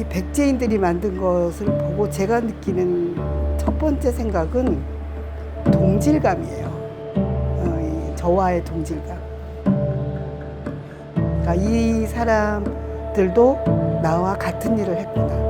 이렇게 백제인들이 만든 것을 보고 제가 느끼는 첫 번째 생각은 동질감이에요. 저와의 동질감. 그러니까 이 사람들도 나와 같은 일을 했구나.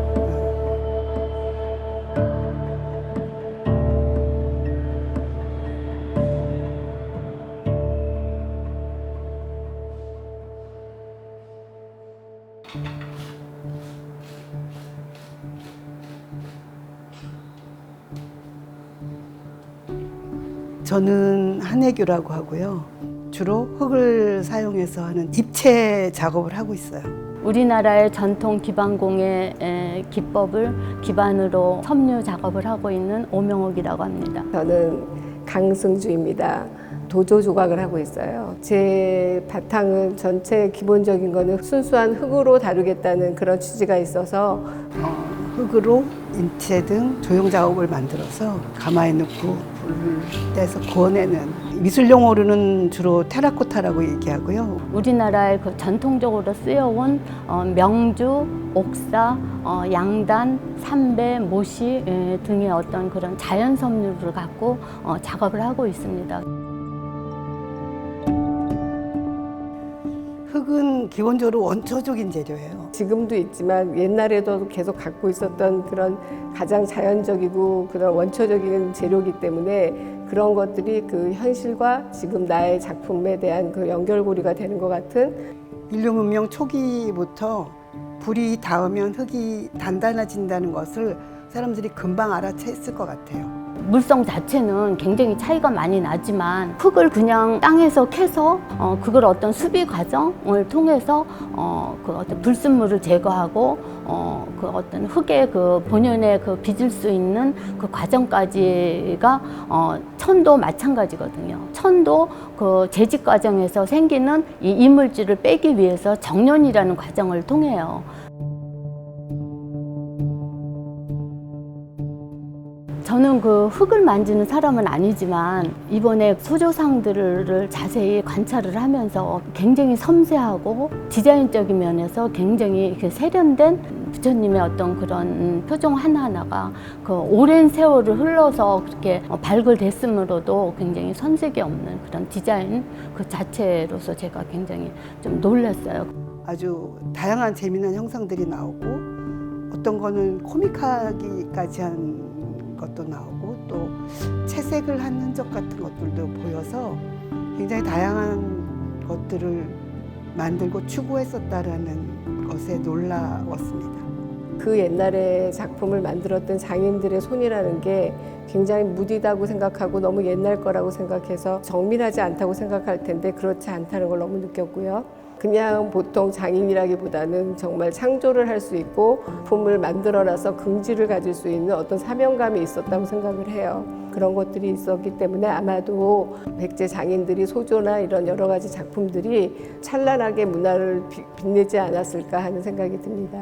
저는 한혜교라고 하고요. 주로 흙을 사용해서 하는 입체 작업을 하고 있어요. 우리나라의 전통 기반공예 기법을 기반으로 섬유 작업을 하고 있는 오명옥이라고 합니다. 저는 강승주입니다. 도조 조각을 하고 있어요. 제 바탕은 전체 기본적인 거는 순수한 흙으로 다루겠다는 그런 취지가 있어서 흙으로 인체 등 조형 작업을 만들어서 가마에 넣고 불을 떼서 구워내는, 미술 용어로는 주로 테라코타라고 얘기하고요. 우리나라의 그 전통적으로 쓰여온 명주, 옥사, 양단, 삼배, 모시 등의 어떤 그런 자연 섬유를 갖고 작업을 하고 있습니다. 흙은 기본적으로 원초적인 재료예요. 지금도 있지만 옛날에도 계속 갖고 있었던 그런 가장 자연적이고 그런 원초적인 재료이기 때문에 그런 것들이 그 현실과 지금 나의 작품에 대한 그 연결고리가 되는 것 같은. 인류 문명 초기부터 불이 닿으면 흙이 단단해진다는 것을 사람들이 금방 알아챘을 것 같아요. 물성 자체는 굉장히 차이가 많이 나지만 흙을 그냥 땅에서 캐서 그걸 어떤 수비 과정을 통해서 그 어떤 불순물을 제거하고 그 어떤 흙의 그 본연의 그 빚을 수 있는 그 과정까지가 천도 마찬가지거든요. 천도 그 재직 과정에서 생기는 이 이물질을 빼기 위해서 정련이라는 과정을 통해요. 저는 그 흙을 만지는 사람은 아니지만 이번에 소조상들을 자세히 관찰을 하면서 굉장히 섬세하고 디자인적인 면에서 굉장히 이렇게 세련된 부처님의 어떤 그런 표정 하나하나가 그 오랜 세월을 흘러서 그렇게 발굴됐으므로도 굉장히 손색이 없는 그런 디자인 그 자체로서 제가 굉장히 좀 놀랐어요. 아주 다양한 재미난 형상들이 나오고 어떤 거는 코믹하기까지 한 것도 나오고 또 채색을 한 흔적 같은 것들도 보여서 굉장히 다양한 것들을 만들고 추구했었다라는 것에 놀라웠습니다. 그 옛날에 작품을 만들었던 장인들의 손이라는 게 굉장히 무디다고 생각하고 너무 옛날 거라고 생각해서 정밀하지 않다고 생각할 텐데 그렇지 않다는 걸 너무 느꼈고요. 그냥 보통 장인이라기보다는 정말 창조를 할 수 있고 작품을 만들어놔서 긍지를 가질 수 있는 어떤 사명감이 있었다고 생각을 해요. 그런 것들이 있었기 때문에 아마도 백제 장인들이 소조나 이런 여러 가지 작품들이 찬란하게 문화를 빛내지 않았을까 하는 생각이 듭니다.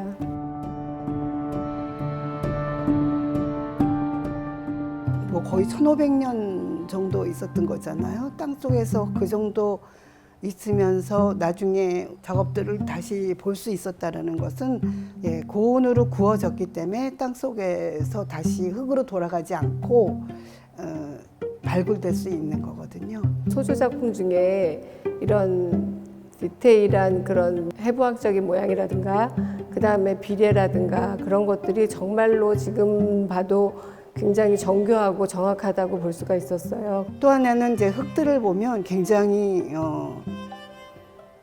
뭐 거의 1500년 정도 있었던 거잖아요. 땅속에서 그 정도 있으면서 나중에 작업들을 다시 볼 수 있었다는 것은 고온으로 구워졌기 때문에 땅속에서 다시 흙으로 돌아가지 않고 발굴될 수 있는 거거든요. 소조 작품 중에 이런 디테일한 그런 해부학적인 모양이라든가 그 다음에 비례라든가 그런 것들이 정말로 지금 봐도 굉장히 정교하고 정확하다고 볼 수가 있었어요. 또 하나는 이제 흙들을 보면 굉장히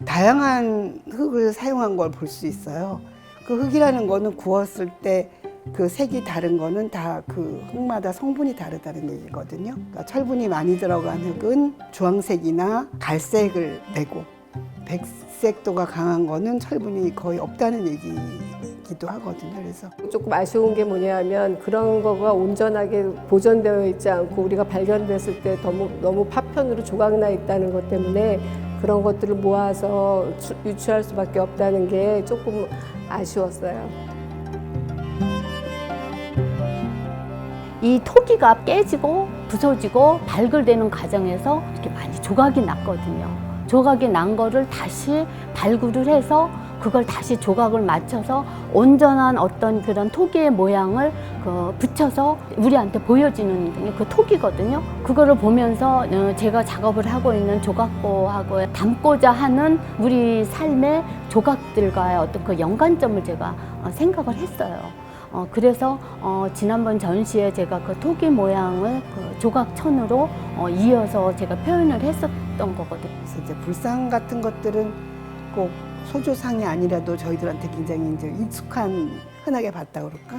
다양한 흙을 사용한 걸 볼 수 있어요. 그 흙이라는 거는 구웠을 때 그 색이 다른 거는 다 그 흙마다 성분이 다르다는 얘기거든요. 그러니까 철분이 많이 들어간 흙은 주황색이나 갈색을 내고 백색도가 강한 거는 철분이 거의 없다는 얘기기도 하거든요. 그래서 조금 아쉬운 게 뭐냐면 그런 거가 온전하게 보존되어 있지 않고 우리가 발견됐을 때 너무 파편으로 조각나 있다는 것 때문에 그런 것들을 모아서 유추할 수밖에 없다는 게 조금 아쉬웠어요. 이 토기가 깨지고 부서지고 발굴되는 과정에서 이렇게 많이 조각이 났거든요. 조각이 난 거를 다시 발굴을 해서 그걸 다시 조각을 맞춰서 온전한 어떤 그런 토기의 모양을 붙여서 우리한테 보여지는 그 토기거든요. 그거를 보면서 제가 작업을 하고 있는 조각보하고 담고자 하는 우리 삶의 조각들과의 어떤 그 연관점을 제가 생각을 했어요. 그래서 지난번 전시에 제가 그 토기 모양을 그 조각천으로 이어서 제가 표현을 했었던 거거든요. 그래서 이제 불상 같은 것들은 꼭 소조상이 아니라도 저희들한테 굉장히 이제 익숙한, 흔하게 봤다 그럴까?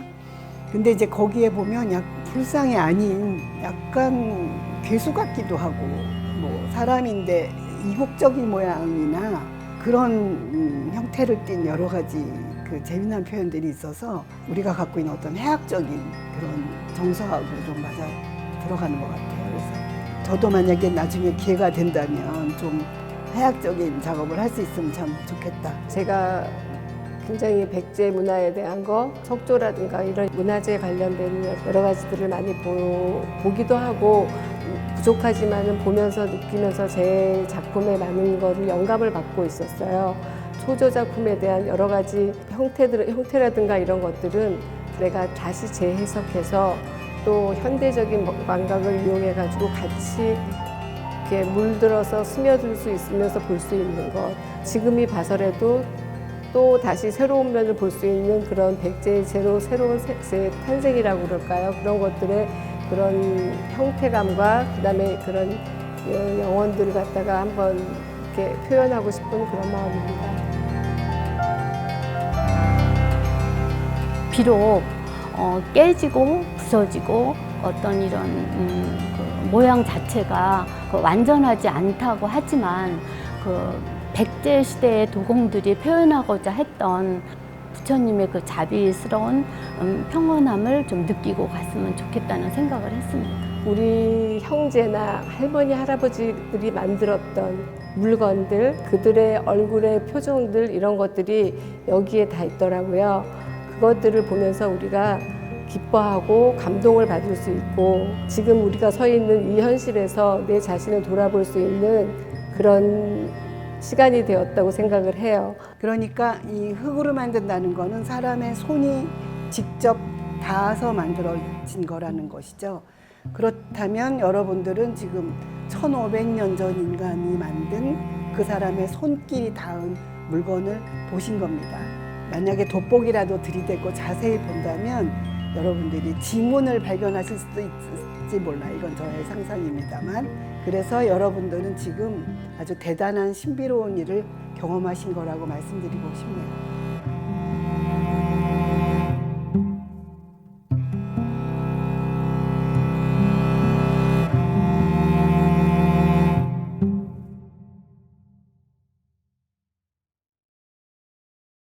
근데 이제 거기에 보면 불상이 아닌 약간 괴수 같기도 하고, 뭐 사람인데 이국적인 모양이나 그런 형태를 띤 여러 가지 그 재미난 표현들이 있어서 우리가 갖고 있는 어떤 해학적인 그런 정서하고 좀 맞아 들어가는 것 같아요. 그래서 저도 만약에 나중에 기회가 된다면 좀 해학적인 작업을 할 수 있으면 참 좋겠다. 제가 굉장히 백제 문화에 대한 거, 석조라든가 이런 문화재 관련된 여러 가지들을 많이 보기도 하고 부족하지만은 보면서 느끼면서 제 작품에 많은 거를 영감을 받고 있었어요. 소조 작품에 대한 여러 가지 형태라든가 이런 것들은 내가 다시 재해석해서 또 현대적인 감각을 이용해 가지고 같이 이렇게 물들어서 스며들 수 있으면서 볼 수 있는 것. 지금이 봐서라도 또 다시 새로운 면을 볼 수 있는 그런 백제의 새로운 탄생이라고 그럴까요? 그런 것들의 그런 형태감과 그다음에 그런 영혼들을 갖다가 한번 이렇게 표현하고 싶은 그런 마음입니다. 비록 깨지고 부서지고 어떤 이런 그 모양 자체가 완전하지 않다고 하지만 그 백제 시대의 도공들이 표현하고자 했던 부처님의 그 자비스러운 평온함을 좀 느끼고 갔으면 좋겠다는 생각을 했습니다. 우리 형제나 할머니, 할아버지들이 만들었던 물건들, 그들의 얼굴의 표정들 이런 것들이 여기에 다 있더라고요. 그것들을 보면서 우리가 기뻐하고 감동을 받을 수 있고 지금 우리가 서 있는 이 현실에서 내 자신을 돌아볼 수 있는 그런 시간이 되었다고 생각을 해요. 그러니까 이 흙으로 만든다는 거는 사람의 손이 직접 닿아서 만들어진 거라는 것이죠. 그렇다면 여러분들은 지금 1500년 전 인간이 만든 그 사람의 손길이 닿은 물건을 보신 겁니다. 만약에 돋보기라도 들이대고 자세히 본다면 여러분들이 지문을 발견하실 수도 있을지 몰라. 이건 저의 상상입니다만. 그래서 여러분들은 지금 아주 대단한 신비로운 일을 경험하신 거라고 말씀드리고 싶네요.